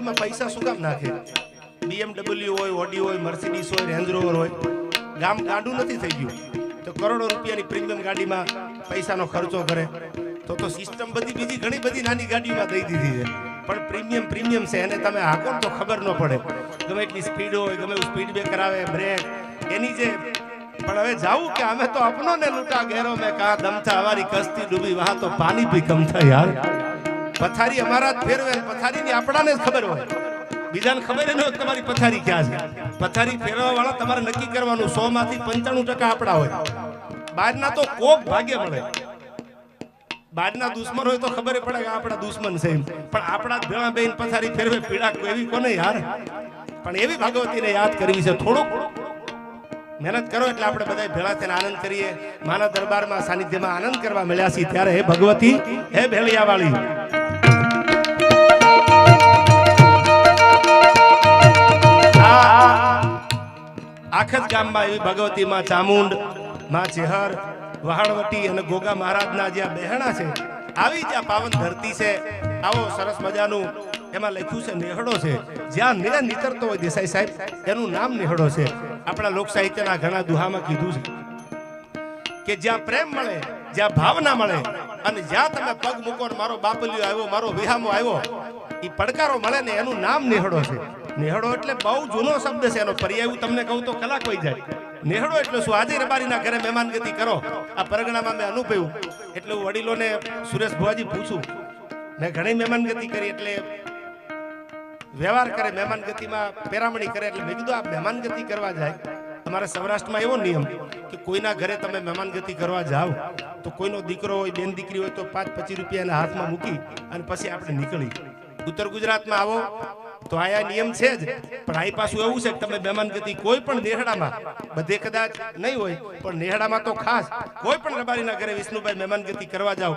ગાડીમાં પૈસા શું કામ નાખે? BMW હોય, ઓડી હોય, મર્સિડીઝ હોય, રેન્જ રોવર હોય, ગામ ગાંડું નથી થઈ ગયું તો કરોડો રૂપિયાની પ્રીમિયમ ગાડીમાં પૈસાનો ખર્ચો કરે. તો સિસ્ટમ બધી બીજી ઘણી બધી નાની ગાડીમાં દઈ દીધી છે, પણ પ્રીમિયમ છે એને તમે હાકો તો ખબર ન પડે. ગમે એટલી સ્પીડ હોય, ગમે એવું સ્પીડ બ્રેકર આવે, બ્રેક એની જે. પણ હવે જાવું કે અમે તો અપનો ને લૂટા ગેરો મેં કા દમ થા હમારી કસ્તી ડૂબી વહા તો પાણી ભી કમ થા યાર. પથારી અમારા જ ફેરવે, પથારીની આપણાને જ ખબર હોય, બીજાને ખબર ન હોય તમારી પથારી ક્યાં છે. પથારી ફેરવા વાળા તમારે નક્કી કરવાનું, 100 માંથી 95% આપણા હોય. બહારના તો કોક ભાગ્ય મળે, બહારના દુશ્મન હોય તો ખબર પડે કે આપણા દુશ્મન છે, પણ આપણા જ ભેળા બેન પથારી ફેરવે પીડા એવી કોને યાર. પણ એવી ભગવતીને યાદ કરવી છે, થોડુંક મહેનત કરો એટલે આપણે બધા ભેળા થઈને આનંદ કરીએ. માના દરબારમાં સાનિધ્યમાં આનંદ કરવા મળ્યા છીએ ત્યારે હે ભગવતી, હે ભેળિયા વાળી, આખત ગામમાં એવી ભગવતી માં ચામુંડ, માં ચેહર, વહાણવટી અને ગોગા મહારાજના જ્યાં બહેણા છે, આવી જ્યાં પાવન ધરતી છે, આવો સરસ મજાનું એમાં લખ્યું છે નેહડો છે. જ્યાં નિર નીતરતો હોય દેસાઈ સાહેબ, એનું નામ નેહડો છે. આપણા લોક સાહિત્યના ઘણા દુહામાં કીધું છે કે જ્યાં પ્રેમ મળે, જ્યાં ભાવના મળે અને જ્યાં તમે પગ મૂકો ને મારો બાપલિયો આવ્યો, મારો વિહામો આવ્યો, એ પડકારો મળે ને એનું નામ નેહડો છે. નેહડો એટલે બહુ જૂનો શબ્દ છે, એનો પર્યાય તમને કહું તો કલાક વહી જાય. નેહડો એટલે શું? આજે રબારીના ઘરે મહેમાનગતિ કરો, આ પરગણામાં મેં અનુભવ્યું એટલે હું વડીલોને સુરેશ ભુવાજી પૂછું, મેં ઘણી મહેમાનગતિ કરી એટલે વ્યવહાર કરે, મહેમાનગતિમાં પેરામણી કરે, એટલે મેં કીધું આ મહેમાનગતિ કરવા જાય, તમારે સૌરાષ્ટ્રમાં એવો નિયમ કે કોઈના ઘરે તમે મહેમાનગતિ કરવા જાઓ તો કોઈનો દીકરો હોય, બેન દીકરી હોય તો 5-25 રૂપિયા એના હાથમાં મૂકી અને પછી આપણે નીકળી. ઉત્તર ગુજરાતમાં આવો તો આયા નિયમ છે જ, પણ આ પાછું એવું છે કે તમે મહેમાનગતિ કોઈ પણ નેહડામાં, બધે કદાચ નહીં હોય પણ નેહડામાં તો ખાસ, કોઈ પણ રબારીના ઘરે વિષ્ણુભાઈ મહેમાનગતિ કરવા જાઓ,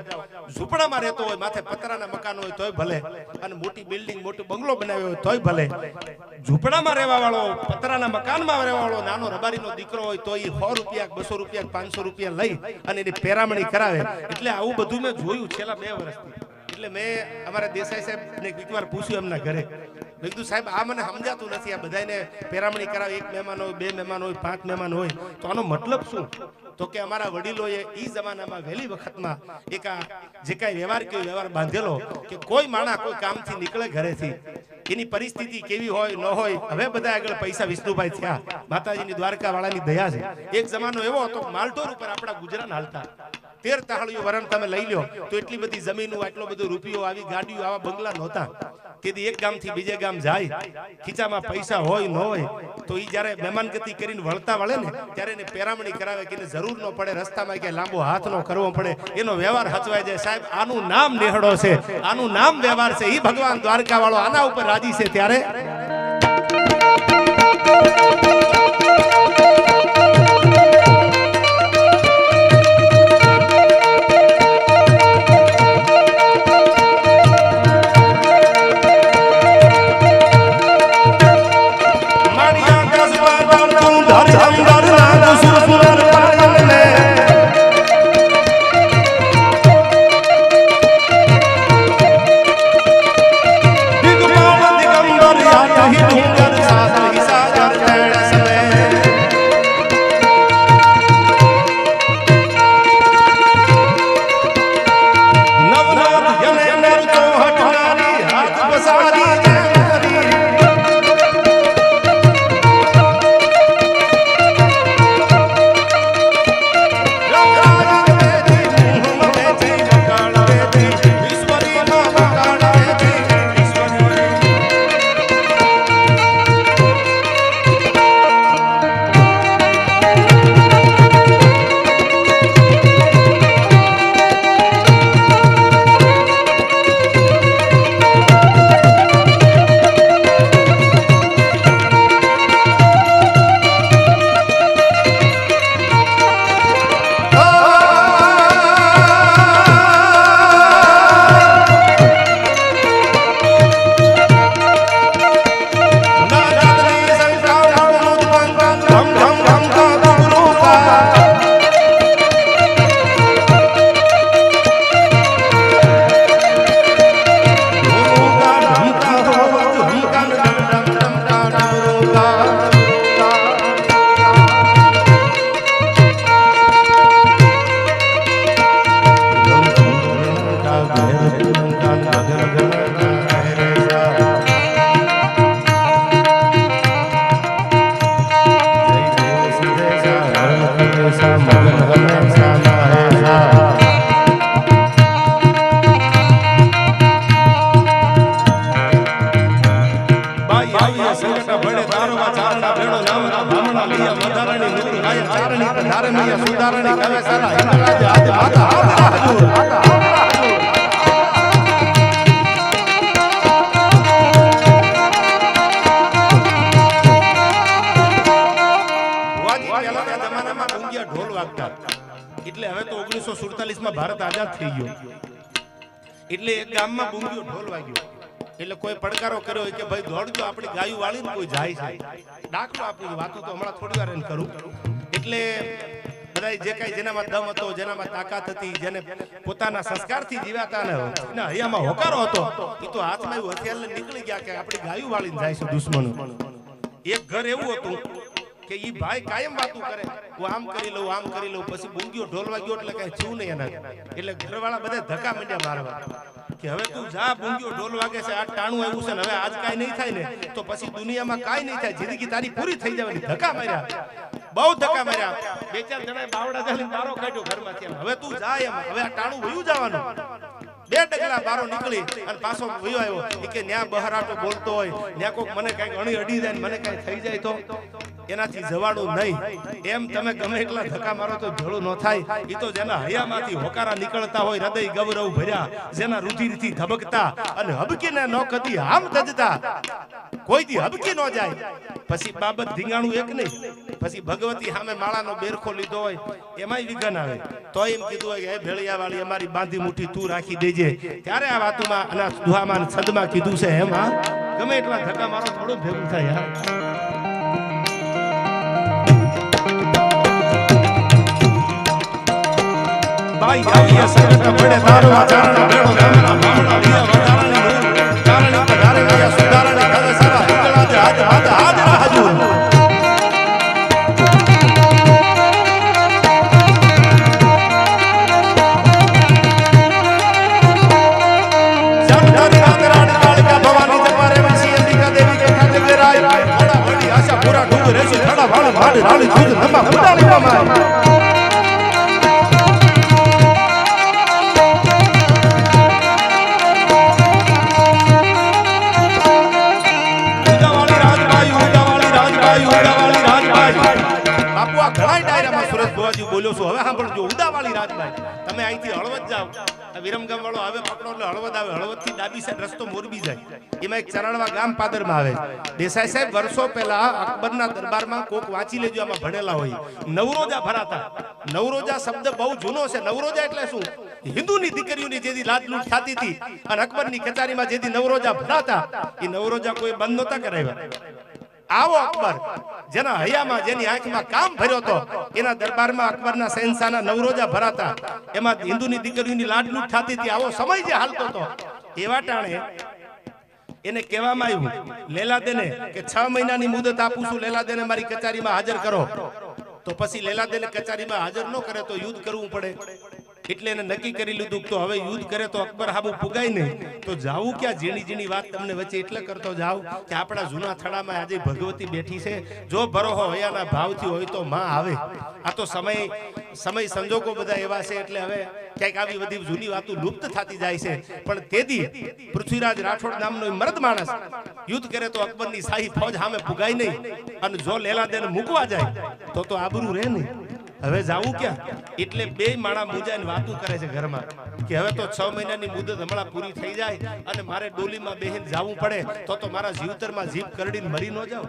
ઝૂંપડામાં રહેતો હોય, માથે પતરાના મકાન હોય તોય ભલે, અને મોટી બિલ્ડિંગ, મોટો બંગલો બનાવ્યો હોય તોય ભલે, ઝૂંપડામાં રહેવા વાળો, પતરાના મકાનમાં રહેવા વાળો નાનો રબારીનો દીકરો હોય તો એ 100 રૂપિયા, 200 રૂપિયા, 500 રૂપિયા લઈ અને એની પેરામણી કરાવે. એટલે આવું બધું મેં જોયું છેલ્લા 2 વર્ષથી. એટલે મેં અમારા દેસાઈ સાહેબને એકવાર પૂછ્યું એમના ઘરે, મેં કીધું સાહેબ આ મને સમજાતું નથી, આ બધાને પેરામણી કરાવે, 1 મહેમાન હોય, 2 મહેમાન હોય, 5 મહેમાન હોય, તો આનો મતલબ શું? તો કે અમારા વડીલોએ એ જમાનામાં વહેલી વખતમાં એક આ જે કાંઈ વ્યવહાર કે વ્યવહાર બાંધેલો કે કોઈ માણા કોઈ કામથી નીકળે ઘરેથી, એની પરિસ્થિતિ કેવી હોય ન હોય, હવે બધા આગળ પૈસા વિષ્ણુભાઈ થયા, માતાજીની દ્વારકા વાળાની દયા છે. એક જમાનો એવો હતો માલઢોર ઉપર આપણા ગુજરાન હાલતા, 13 તાહળીઓ વરણ તમે લઈ લો તો એટલી બધી જમીનો, આટલો બધો રૂપિયો, આવી ગાડીઓ, આવા બંગલા નહોતા. તેથી એક ગામથી બીજે ગામ જાય, ખીચામાં પૈસા હોય ન હોય તો એ જ્યારે મહેમાનગતિ કરીને વળતા વળે ને ત્યારે એને પેરામણી કરાવે કે એને જરૂર ન પડે, રસ્તામાં ક્યાંય લાંબો હાથ ન કરવો પડે, એનો વ્યવહાર હચવાય જાય. સાહેબ આનું નામ નેહડો છે, આનું નામ વ્યવહાર છે. એ ભગવાન દ્વારકા વાળો આના ઉપર રાજી છે ત્યારે ગાય ચારણી પધારે મૈયા સુધારણી ગાવે સારા હિંગળાજ આદિ માતા હાજર હજુર ઢોલ વાગતા એટલે હવે તો 1947 માં ભારત આઝાદ થઈ ગયો એટલે એક ગામમાં બુંગીઓ ઢોલ વાગ્યો એટલે કોઈ પડકારો કર્યો કે ભાઈ દોડજો આપણી ગાયું વાળીને કોઈ જાય છે દાખલો આપું વાતો તો હમણાં થોડી વાર કરું એટલે બધા જે કાંઈ જેનામાં દમ હતો જેનામાં તાકાત હતી જેને પોતાના સંસ્કારથી જીવાતા ને હૈયામાં હોકારો હતો એ તો હાથમાં એવું હથિયાર લઈને નીકળી ગયા કે આપણી ગાયું વાળીને જાય છે દુશ્મનો એક ઘર એવું હતું કે ઈ ભાઈ કાયમ વાતું કરે હું આમ કરી લઉં પછી બુંગીઓ ઢોલ વાગ્યો એટલે કઈ થયું નહીં એના એટલે ઘરવાળા બધા ધક્કા માંડ્યા મારવા કે હવે તું જા બુંગીઓ ઢોલ વાગે છે આ ટાણું આવ્યું છે ને હવે આજ કાઈ નહીં થાય ને તો પછી દુનિયામાં કાઈ નહીં થાય જિંદગી તારી પૂરી થઈ જવાની ધક્કા માર્યા બહુ ધક્કા માર્યા બે ચાર જણાએ બાવડા ચાલીને બારો કાઢ્યો ઘરમાંથી હવે તું જા એમ હવે આ ટાણું વયું જવાનું બે ડગલા બારો નીકળી અને પાછો વયો આવ્યો કે ન્યા બહારાટો બોલતો હોય ન્યા કોક મને કઈક અણી અડી જાય મને કઈ થઈ જાય તો એનાથી જવાડું નહીં એમ તમે ગમે એટલા ધક્કા મારો તો ભેળું ન થાય એ તો જેના હૈયામાંથી હોકારા નીકળતા હોય હૃદય ગૌરવ ભર્યા જેના રુધિરથી ધબકતા અને હબકીને ન કદી આમ તજતા કોઈ દી હબકી ન જાય પછી બાબત ધીંગાણું એક નહીં પછી ભગવતી સામે માળાનો બેરખો લીધો હોય એમાંય વિઘન આવે તો એમ કીધું હોય કે હે ભેળિયા વાળી અમારી બાંધી મુઠ્ઠી તું રાખી દેજે ત્યારે આ વાતોમાં અને દુહામાં છંદમાં કીધું છે એમાં ગમે એટલા ધક્કા મારો થોડું ભેગું થાય યાર ભાઈ આવીએ સંગત પડે તારો આચરણ બેડો ગામના બામણા લીયા વધારાની ચારણી પધારે ગયા સુધારણી ગાવે સારા હિંગળાજ આદિ માતા હાજર હજુર જગધારી રાતરાણી કાળિકા ભવાની જપારે વિસી અંબિકા દેવી કથા જગરાય ઓડા વડી આશા પૂરા ડૂબ રેસી થડા વાળ વાડ રાળી દૂધ નમા ફુડાલી મામા બોલ્યો છું હવે સાંભળજો ઉદાવાળી રાજભાઈ તમે અહીંથી હળવદ જાઓ વિરમગામ વાળો હવે પકડો એટલે હળવદ આવે હળવદ થી ડાબી સાઈડ રસ્તો મોરબી જાય એમાં એક ચરણવા ગામ પાદરમાં આવે દેસાઈ સાહેબ વર્ષો પહેલા અકબરના દરબારમાં કોક વાંચી લેજો આમાં ભણેલા હોય નવરોજા ભરાતા નવરોજા શબ્દ બહુ જૂનો છે નવરોજા એટલે શું હિન્દુની દીકરીઓની જેથી લાડલૂટ થતી હતી અને અકબરની કચેરીમાં જેથી નવરોજા ભરાતા એ નવરોજા કોઈ બંધ નહોતા કરાવ્યા આવો અકબર જેના હૈયામાં જેની આંખમાં કામ ભર્યો હતો એના દરબારમાં અકબરના શહેનશાહના નવરોજા ભરાતા એમાં હિન્દુની દીકરીઓની લાડલૂટ થતી હતી આવો સમય જે હાલતો હતો એવા ટાણે એને કહેવામાં આવ્યું લેલાદેને કે 6 મહિનાની મુદત આપું છું લેલાદેને મારી કચેરીમાં હાજર કરો તો પછી લેલાદેને કચેરીમાં હાજર ન કરે તો યુદ્ધ કરવું પડે એટલે એને નક્કી કરી લીધું તો હવે યુદ્ધ કરે તો અકબર હાબુ પુગાય નહીં તો જાવું ક્યાં ઝીણી ઝીણી વાત તમને વચ્ચે એટલે કરતો જાવ કે આપણા જૂના થડામાં આજે ભગવતી બેઠી છે જો ભરોહો હૈયાના ભાવથી હોય તો માં આવે આ તો સમય સંજોગો બધા એવા છે એટલે હવે ક્યાંક આવી બધી જૂની વાતો લુપ્ત થતી જાય છે પણ તેદી પૃથ્વીરાજ રાઠોડ નામનો મર્દ માણસ યુદ્ધ કરે તો અકબરની શાહી ફૌજ સામે પુગાય નહીં અને જો લેલાદેને મૂકવા જાય તો આબરૂ રહે નહીં હવે જાવું ક્યાં એટલે બે માણા મુજાઈને વાતું કરે છે ઘરમાં કે હવે તો 6 મહિનાની મુદત હમણાં પૂરી થઈ જાય અને મારે ડોલીમાં બેહીને જાવું પડે તો મારા જીવતરમાં જીભ કરડીને મરી ન જાવ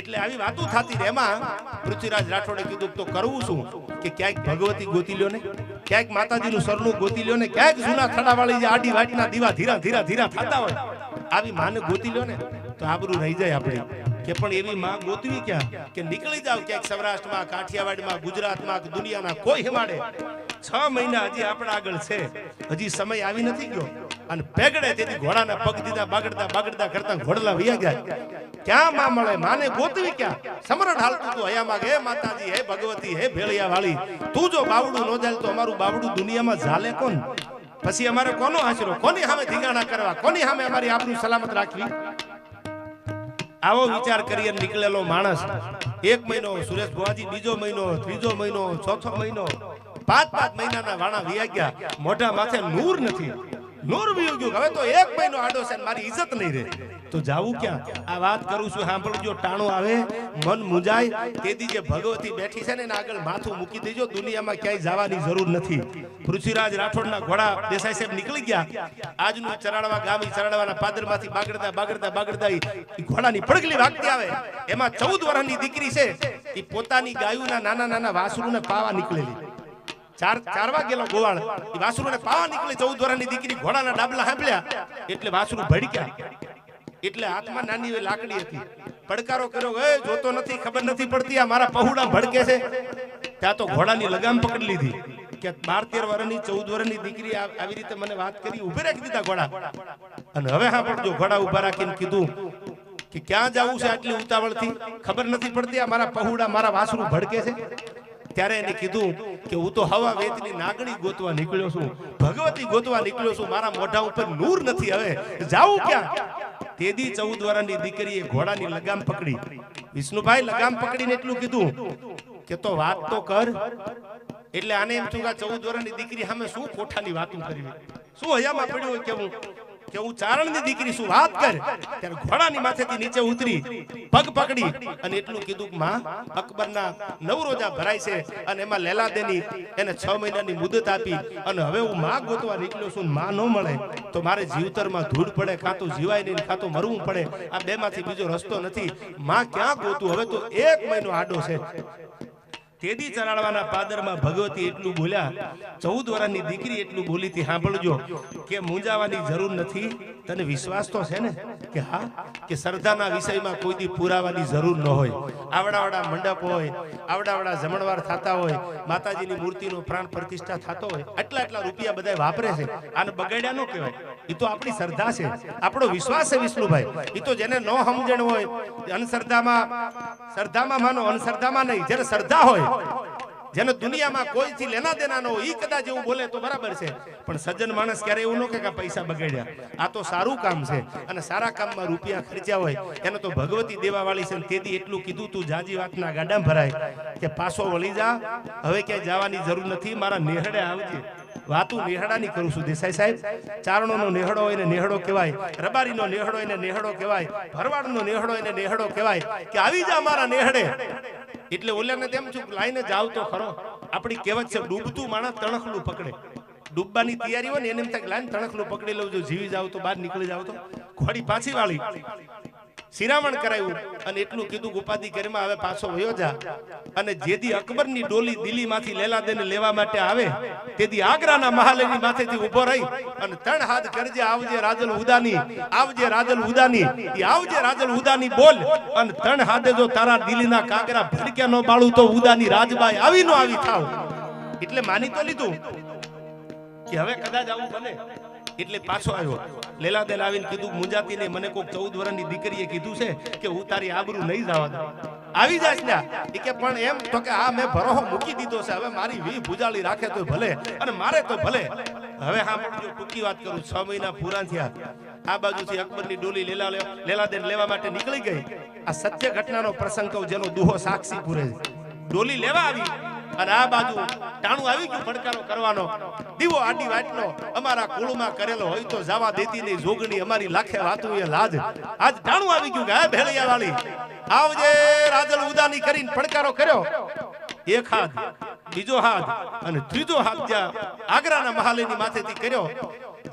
એટલે આવી વાતો થતી રહે એમાં પૃથ્વીરાજ રાઠોડે કીધું તો કરવું શું કે ક્યાંક ભગવતી ગોતી લ્યો ને ક્યાંક માતાજીનું સરનું ગોતી લ્યો ને ક્યાંક જૂના થડાવાળી જે આડી વાટના દીવા ધીરા ધીરા ધીરા થતા હોય આવી માને ગોતી લ્યો ને તો આબરૂ રહી જાય આપણી કે પણ એવી માં ગોતવી ક્યાં કે નીકળી જાવ ક્યાંક સૌરાષ્ટ્રમાં કાઠિયાવાડમાં ગુજરાતમાં દુનિયાના કોઈ હિમાડે 6 મહિના હજી આપણા આગળ છે હજી સમય આવી નથી ગયો અને પેગડે તેથી ઘોડાના પગ દીધા બાગડતા કરતા ઘોડલા વયા ગયા ક્યાં માં મળે માને ગોતવી ક્યાં સમરણ હાલતું તું હયામાં હે માતાજી હે ભગવતી હે ભેળિયા વાળી તું જો બાવડું ન જાય તો અમારું બાવડું દુનિયામાં ઝાલે કોણ પછી અમારે કોનો આશરો કોની સામે ધીંગાણા કરવા કોની સામે અમારી આબરૂ સલામત રાખવી આવો વિચાર કરી નીકળેલો માણસ 1 મહિનો સુરેશ ભુવાજી બીજો મહિનો ત્રીજો મહિનો ચોથો મહિનો 5 મહિનાના વાણા વ્યા ગયા મોઢા માથે નૂર નથી નૂર વયું ગયું. હવે તો 1 મહિનો આડો છે, મારી ઇજ્જત નહીં રહે. તો જાવું ક્યાં? આ વાત કરું છું, સાંભળજો. ટાણું આવે, મન મુંજાય, તેથી જે ભગવતી બેઠી છે ને એના આગળ માથું મૂકી દેજો. દુનિયામાં ક્યાંય જવાની જરૂર નથી. પૃથ્વીરાજ રાઠોડના ઘોડા દેસાઈ સાહેબ નીકળી ગયા. આજનું ચરાડવા ગામી ચરાડવાના પાદરમાંથી બાગડતા બાગડતા બાગડતા ઈ ઘોડાની પડગલી વાગતી આવે. એમાં 14 વર્ષની દીકરી છે, એ પોતાની ગાયુના નાના નાના વાસરુને પાવા નીકળેલી. ચાર વાગેલો ગોવાળ, એ વાસરુને પાવા નીકળી. 14 વર્ષની દીકરી ઘોડાના ડાબલા સાંભળ્યા એટલે વાસરુ ભડક્યા. એટલે હાથમાં નાની એવી લાકડી હતી. પડકારો કર્યો, એ જોતો નથી, ખબર નથી પડતી, આ મારા પહુડા ભડકે છે. ત્યાં તો ઘોડાની લગામ પકડી લીધી કે 12-13 વર્ષની 14 વર્ષની દીકરી આવી રીતે મને વાત કરી. ઉભી રાખી દીધા ઘોડા. અને હવે હા પડજો, ઘોડા ઉભા રાખીને કીધું કે ક્યાં જવું છે આટલી ઉતાવળથી? ખબર નથી પડતી, આ મારા પહુડા મારા વાસરું ભડકે છે. ત્યારે એને કીધું કે હું તો હવા વેચની નાગણી ગોતવા નીકળ્યો છું, ભગવતી ગોતવા નીકળ્યો છું, મારા મોઢા ઉપર નૂર નથી, હવે જાવું ક્યાં? તેદી 14 વર્ષની દીકરીએ ઘોડાની લગામ પકડી. વિષ્ણુભાઈ લગામ પકડીને એટલું કીધું કે તો વાત તો કર. એટલે આને એમ થયું કે 14 વર્ષની દીકરી સામે શું કોઠાની વાતો કરવી, શું હયામાં પડ્યું હોય કે હું ચારણની દીકરી છું, વાત કર. ત્યારે ઘોડાની માથેથી નીચે ઉતરી, પગ પકડી અને એટલું કીધું કે માં, અકબરના 9 રોજા ભરાય છે અને એમાં લેલાદેની એને 6 મહિનાની મુદત આપી અને હવે હું માં ગોતવા નીકળ્યો છું, માં ન મળે તો મારે જીવતરમાં ધૂળ પડે, કાં તો જીવાય નહીં, કાં તો મરવું પડે. આ બેમાંથી બીજો રસ્તો નથી. માં ક્યાં ગોતું? હવે તો 1 મહિનો આડો છે. તેદી ચરાડવાના પાદરમાં ભગવતી એટલું બોલ્યા, 14 વર્ષની દીકરી એટલું બોલી હતી. સાંભળજો કે મૂંઝાવાની જરૂર નથી. તને વિશ્વાસ તો છે ને કે હા, કે શ્રદ્ધાના વિષયમાં કોઈ દી પુરાવાની જરૂર ન હોય. આવડાવડા મંડપ હોય, આવડાવડા જમણવાર થતા હોય, માતાજીની મૂર્તિનો પ્રાણ પ્રતિષ્ઠા થતો હોય, આટલા રૂપિયા બધા વાપરે છે. આને બગાડ્યા ન કહેવાય. એ તો આપણી શ્રદ્ધા છે, આપણો વિશ્વાસ છે વિષ્ણુભાઈ. એ તો જેને ન સમજણ હોય, શ્રદ્ધામાં માનો, અંધશ્રદ્ધામાં નહીં. જેને શ્રદ્ધા હોય, જેને દુનિયામાં કોઈથી લેના દેના ન હોય, ઈ કદાચ એવું બોલે તો બરાબર છે. પણ સજ્જન માણસ ક્યારે એવું ન કે પૈસા બગાડ્યા. આ તો સારું કામ છે અને સારા કામમાં રૂપિયા ખર્ચ્યા હોય એને તો ભગવતી દેવાવાળી છે. તેથી એટલું કીધું, તું જાજી વાતના ગાડામાં ભરાય કે પાછો વળી જા, હવે ક્યાંય જવાની જરૂર નથી, મારા નેહડે આવજે. વાતું નેહડાની કરું છું દેસાઈ સાહેબ. ચારણોનો નેહડો હોય ને નેહડો કહેવાય, રબારીનો નેહડો હોય ને નેહડો કહેવાય, ભરવાડનો નેહડો હોય ને નેહડો કહેવાય કે આવી જા મારા નેહડે. એટલે ઓલાને તેમ છું, લાઈને જાવ તો ખરો. આપણી કહેવત છે, ડૂબતું માણસ તણખલું પકડે. ડૂબવાની તૈયારી હોય ને એને એમ થાય લાઈન તણખલું પકડી લઉં, જો જીવી જાવ તો બહાર નીકળી જાવ તો. ઘોડી પાછી વાળી, શિરામણ કરાયું અને એટલું કીધું, ઉપાધિ કરીમાં હવે પાછો વયો જા. અને જેદી અકબરની ડોલી દિલ્હીમાંથી લેલાદેને લેવા માટે આવે, તેથી આગ્રાના મહાલેની માથેથી ઊભો રહી અને 3 હાથ કરજે, આવજે રાજલ ઉદાની, આવજે રાજલ ઉદાની, ઈ આવજે રાજલ ઉદાની બોલ. અને 3 હાથે જો તારા દિલ્હીના કાગરા ભડક્યા નો બાળું તો ઉદાની રાજબાઈ આવી નો આવી થાવ. એટલે માની તો લીધું કે હવે કદાચ આવું બને. એટલે પાછો આવ્યો. લેલાદેન આવીને કીધું, મુંજાતી નહીં, મને કોઈક 14 વર્ષની દીકરીએ કીધું છે કે હું તારી આબરૂ નહીં જવા દઉં. આવી જાય ને એ કે પણ એમ તો કે હા, મેં ભરોહો મૂકી દીધો છે, હવે મારી વી ભુજાળી રાખે તો ભલે અને મારે તો ભલે. હવે હા જો ટૂંકી વાત કરું, 6 મહિના પૂરા થયા. આ બાજુથી અકબરની ડોલી લેલાદેન લેવા માટે નીકળી ગઈ. આ સત્ય ઘટનાનો પ્રસંગ કહું, જેનો દુહો સાક્ષી પૂરે. ડોલી લેવા આવી અને આ બાજુ ટાણું આવી ગયું પડકારો કરવાનો. દીવો આડી વાટનો અમારા કુળમાં કરેલો હોય તો જવા દેતી નહીં જોગણી, અમારી લાખે વાતું એ લાજ. આજ ટાણું આવી ગયું કે હે ભેળિયા વાળી, આવજે રાજલ ઉદાની કરીને પડકારો કર્યો. એક હાથ, બીજો હાથ અને ત્રીજો હાથ જ્યાં આગ્રાના મહાલેની માથેથી કર્યો,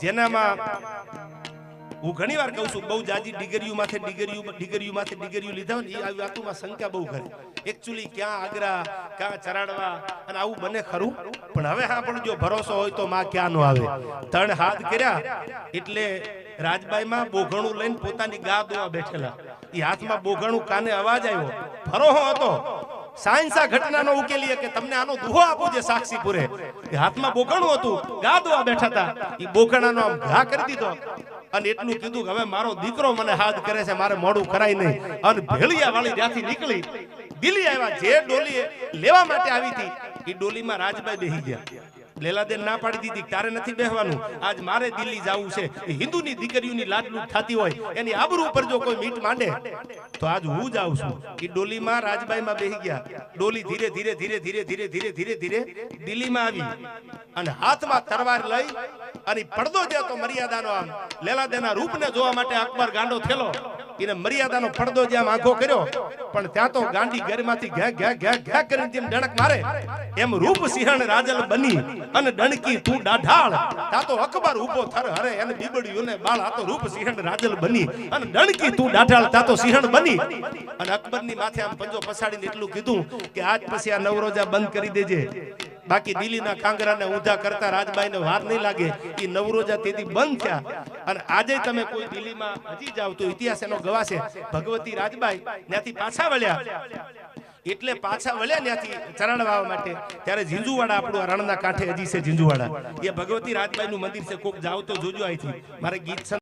જેનામાં હું ઘણી વાર કહું છું, બહુ જાજી ડિગરીઓ માથે ડિગરીઓ લીધા હોય ને, એ વાતોમાં શંકા બહુ કરે. એકચ્યુઅલી ક્યાં આગ્રા, ક્યાં ચરાડવા અને આવું બને ખરું. પણ હવે હા, પણ જો ભરોસો હોય તો માં ક્યાં નો આવે. 3 હાથ કર્યા એટલે રાજબાઈમાં બોઘણું લઈને પોતાની ગા દોવા બેઠેલા. એ હાથમાં બોઘણું, કાને અવાજ આવ્યો, ભરોહો હતો. સાયન્સા ઘટનાનો ઉકેલીએ કે તમને આનો દુહો આપો જે સાક્ષી પૂરે. એ હાથમાં બોઘણું હતું, ગા દોવા બેઠા હતા. એ બોઘણાનો આમ ઘા કરી દીધો અને એટલું કીધું કે હવે મારો દીકરો મને હાથ કરે છે, મારે મોડું કરાય નહીં. અને ભેળિયા વાળી ત્યાંથી નીકળી દિલ્હી આવ્યા. જે ડોલી લેવા માટે આવી હતી એ ડોલીમાં રાજબાઈ બેહી ગયા. લેલાદેન ના પાડી દીધી તારે નથી બેહવાનું, આજ મારે દિલ્હી જવું છે. એ હિન્દુની દીકરીઓની લાડલૂટ થતી હોય એની આબરૂ ઉપર જો કોઈ મીટ માંડે તો આજ હું જાઉં છું. એ ડોલીમાં રાજબાઈમાં બેહી ગયા. ડોલી ધીરે ધીરે ધીરે ધીરે ધીરે ધીરે ધીરે ધીરે દિલ્હીમાં આવી અને હાથમાં તરવાર લઈ અને પડદો જે હતો મર્યાદાનો, આમ લેલાદેના રૂપને જોવા માટે અકબર ગાંડો થેલો, એને મર્યાદાનો પડદો જે આમ આંખો કર્યો, પણ ત્યાં તો ગાંડી ઘરમાંથી ઘે ઘે ઘે ઘે કરીને તેમ ડણક મારે એમ રૂપ સિંહણ રાજલ બની અને ડણકી તું ડાઢાળ. ત્યાં તો અકબર ઉભો થર હરે એને બીબડ્યું ને બાળ. આ તો રૂપ સિંહણ રાજલ બની અને ડણકી તું ડાઢાળ. ત્યાં તો સિંહણ બની અને અકબરની માથે આમ પંજો પસાડીને એટલું કીધું કે આજ પછી આ નવરોજા બંધ કરી દેજે, બાકી દિલ્હીના કાંગરાને ઊંધા કરતા રાજબાઈને વાર નહીં લાગે. એ નવરોજા તેથી બંધ થયા અને આજે તમે કોઈ દિલ્હીમાં હજી જાવ તો ઇતિહાસ એનો ગવાહ છે. ભગવતી રાજબાઈ ત્યાંથી પાછા વળ્યા, એટલે પાછા વળ્યા ત્યાંથી ચરણ વાવવા માટે. ત્યારે ઝીંઝુવાડા આપણું આ રણના કાંઠે હજી છે ઝીંઝુવાડા, એ ભગવતી રાજબાઈ નું મંદિર છે. કોક જાવ તો જોજો અહીંથી. મારે ગીત